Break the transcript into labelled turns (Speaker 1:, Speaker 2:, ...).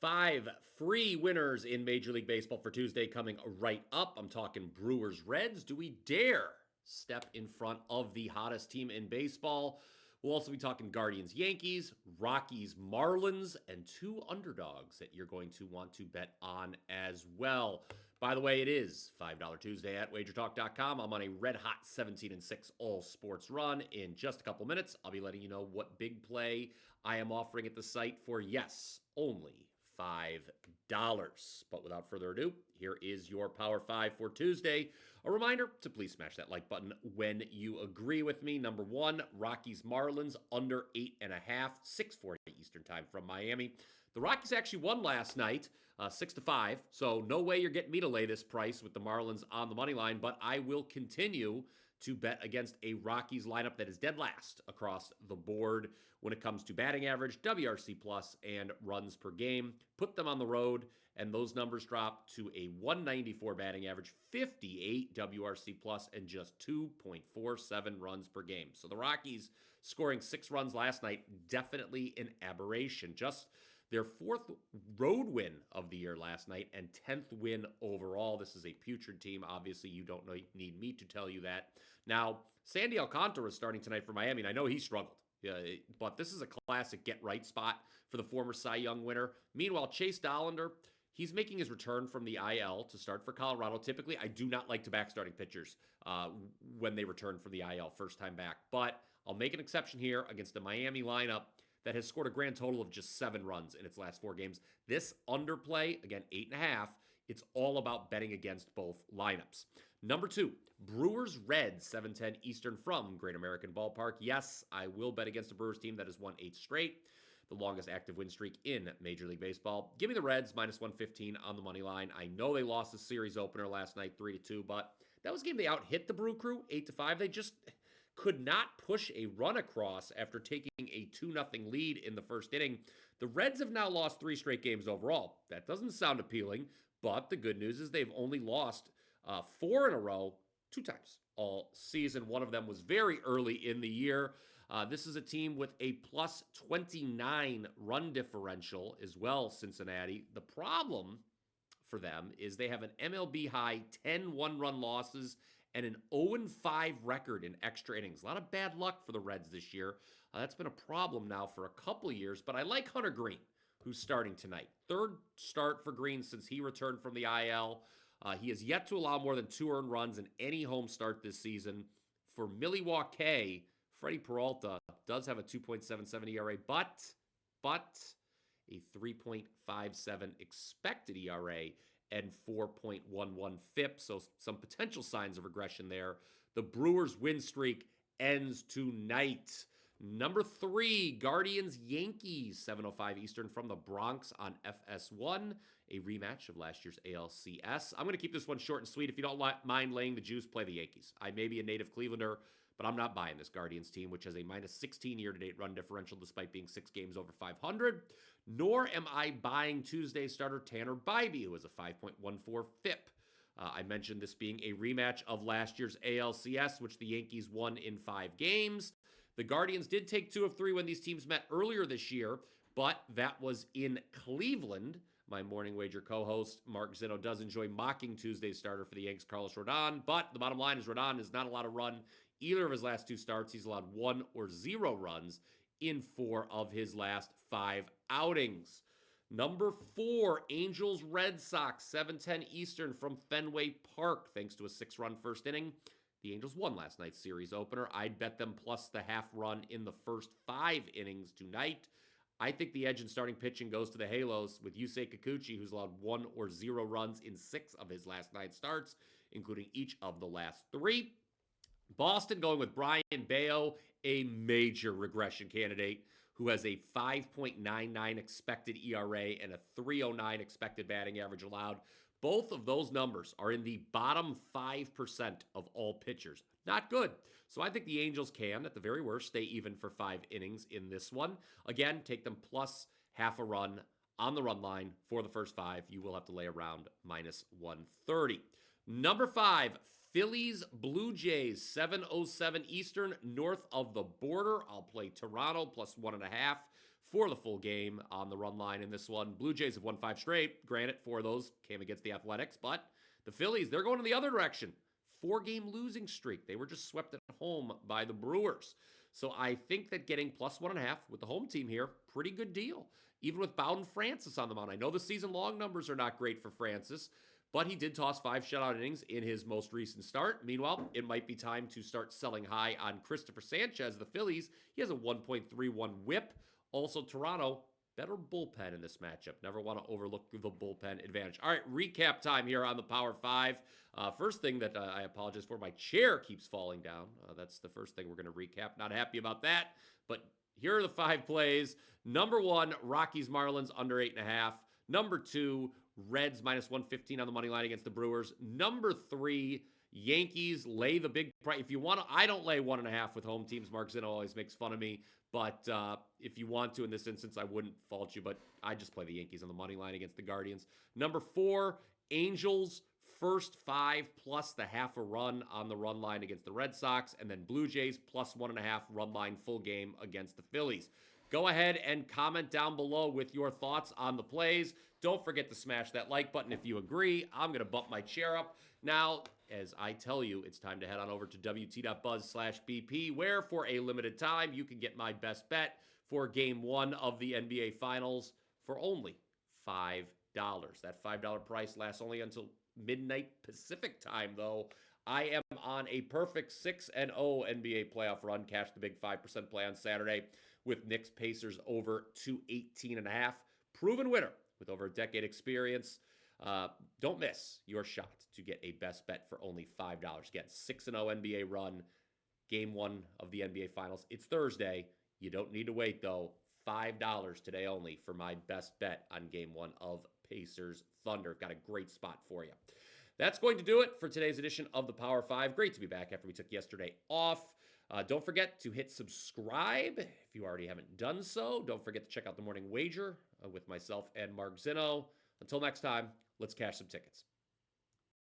Speaker 1: 5 free winners in Major League Baseball for Tuesday coming right up. I'm talking Brewers Reds. Do we dare step in front of the hottest team in baseball? We'll also be talking Guardians Yankees, Rockies Marlins, and 2 underdogs that you're going to want to bet on as well. By the way, it is $5 Tuesday at WagerTalk.com. I'm on a red-hot 17-6 all-sports run. In just a couple minutes, I'll be letting you know what big play I am offering at the site for, yes, only $5. But without further ado, here is your Power 5 for Tuesday. A reminder to please smash that like button when you agree with me. Number 1, Rockies Marlins under 8.5, 6:40 Eastern time from Miami. The Rockies actually won last night, 6-5. So no way you're getting me to lay this price with the Marlins on the money line, but I will continue to bet against a Rockies lineup that is dead last across the board when it comes to batting average, WRC plus, and runs per game. Put them on the road, and those numbers drop to a 194 batting average, 58 WRC plus, and just 2.47 runs per game. So the Rockies scoring 6 runs last night, definitely an aberration. Just their 4th road win of the year last night and 10th win overall. This is a putrid team. Obviously, you don't need me to tell you that. Now, Sandy Alcantara is starting tonight for Miami, and I know he struggled. But this is a classic get-right spot for the former Cy Young winner. Meanwhile, Chase Dollander, he's making his return from the IL to start for Colorado. Typically, I do not like to back starting pitchers when they return from the IL first time back. But I'll make an exception here against the Miami lineup that has scored a grand total of just 7 runs in its last 4 games. This underplay, again, 8.5, it's all about betting against both lineups. Number 2, Brewers Reds, 7:10 Eastern from Great American Ballpark. Yes, I will bet against a Brewers team that has won 8 straight, the longest active win streak in Major League Baseball. Give me the Reds, minus 115 on the money line. I know they lost the series opener last night, 3-2, but that was a game they out-hit the Brew Crew, 8-5. They just could not push a run across after taking a 2-0 lead in the first inning. The Reds have now lost 3 straight games overall. That doesn't sound appealing, but the good news is they've only lost 4 in a row 2 times all season. One of them was very early in the year. This is a team with a plus 29 run differential as well, Cincinnati. The problem for them is they have an MLB high 10 one-run losses and an 0-5 record in extra innings. A lot of bad luck for the Reds this year. That's been a problem now for a couple years, but I like Hunter Green, who's starting tonight. 3rd start for Green since he returned from the IL. He has yet to allow more than 2 earned runs in any home start this season. For Milwaukee, Freddie Peralta does have a 2.77 ERA, but a 3.57 expected ERA and 4.11 FIP, so some potential signs of regression there. The Brewers' win streak ends tonight. Number 3, Guardians Yankees, 7:05 Eastern from the Bronx on FS1, a rematch of last year's ALCS. I'm going to keep this one short and sweet. If you don't mind laying the juice, play the Yankees. I may be a native Clevelander, but I'm not buying this Guardians team, which has a minus 16 year-to-date run differential despite being 6 games over 500. Nor am I buying Tuesday starter Tanner Bybee, who has a 5.14 FIP. I mentioned this being a rematch of last year's ALCS, which the Yankees won in 5 games. The Guardians did take 2 of 3 when these teams met earlier this year, but that was in Cleveland. My morning wager co-host, Mark Zeno, does enjoy mocking Tuesday's starter for the Yanks, Carlos Rodon, but the bottom line is Rodon has not allowed a run either of his last 2 starts. He's allowed 1 or 0 runs in 4 of his last 5 outings. Number 4, Angels Red Sox, 7:10 Eastern from Fenway Park. Thanks to a 6-run first inning, the Angels won last night's series opener. I'd bet them plus the half run in the first 5 innings tonight. I think the edge in starting pitching goes to the Halos with Yusei Kikuchi, who's allowed 1 or 0 runs in 6 of his last 9 starts, including each of the last 3. Boston going with Bryan Power, a major regression candidate who has a 5.99 expected ERA and a 3.09 expected batting average allowed. Both of those numbers are in the bottom 5% of all pitchers. Not good. So I think the Angels can, at the very worst, stay even for 5 innings in this one. Again, take them plus half a run on the run line for the first 5. You will have to lay around minus 130. Number 5, Phillies Blue Jays, 7:07 Eastern, north of the border. I'll play Toronto plus 1.5 for the full game on the run line in this one. Blue Jays have won 5 straight. Granted, 4 of those came against the Athletics, but the Phillies, they're going in the other direction. 4-game losing streak. They were just swept at home by the Brewers. So I think that getting plus 1.5 with the home team here, pretty good deal. Even with Bowden Francis on the mound. I know the season-long numbers are not great for Francis, but he did toss 5 shutout innings in his most recent start. Meanwhile, it might be time to start selling high on Christopher Sanchez, the Phillies. He has a 1.31 whip. Also, Toronto, better bullpen in this matchup. Never want to overlook the bullpen advantage. All right, recap time here on the Power 5. First thing that I apologize for, my chair keeps falling down. That's the first thing we're going to recap. Not happy about that, but here are the 5 plays. Number 1, Rockies Marlins under 8.5. Number 2, Reds minus 115 on the money line against the Brewers. Number 3, Yankees lay the big price. If you want to, I don't lay 1.5 with home teams. Mark Zino always makes fun of me. But if you want to in this instance, I wouldn't fault you. But I just play the Yankees on the money line against the Guardians. Number 4, Angels first 5 plus the half a run on the run line against the Red Sox. And then Blue Jays plus 1.5 run line full game against the Phillies. Go ahead and comment down below with your thoughts on the plays. Don't forget to smash that like button if you agree. I'm going to bump my chair up. Now, as I tell you, it's time to head on over to wt.buzz/BP, where for a limited time, you can get my best bet for Game 1 of the NBA Finals for only $5. That $5 price lasts only until midnight Pacific time, though. I am on a perfect 6-0 NBA playoff run. Cash the big 5% play on Saturday with Knicks Pacers over 218.5. Proven winner with over a decade experience. Don't miss your shot to get a best bet for only $5. Again, 6-0 NBA run, Game 1 of the NBA Finals. It's Thursday. You don't need to wait, though. $5 today only for my best bet on Game 1 of Pacers Thunder. Got a great spot for you. That's going to do it for today's edition of the Power 5. Great to be back after we took yesterday off. Don't forget to hit subscribe if you already haven't done so. Don't forget to check out the Morning Wager with myself and Mark Zino. Until next time, let's cash some tickets.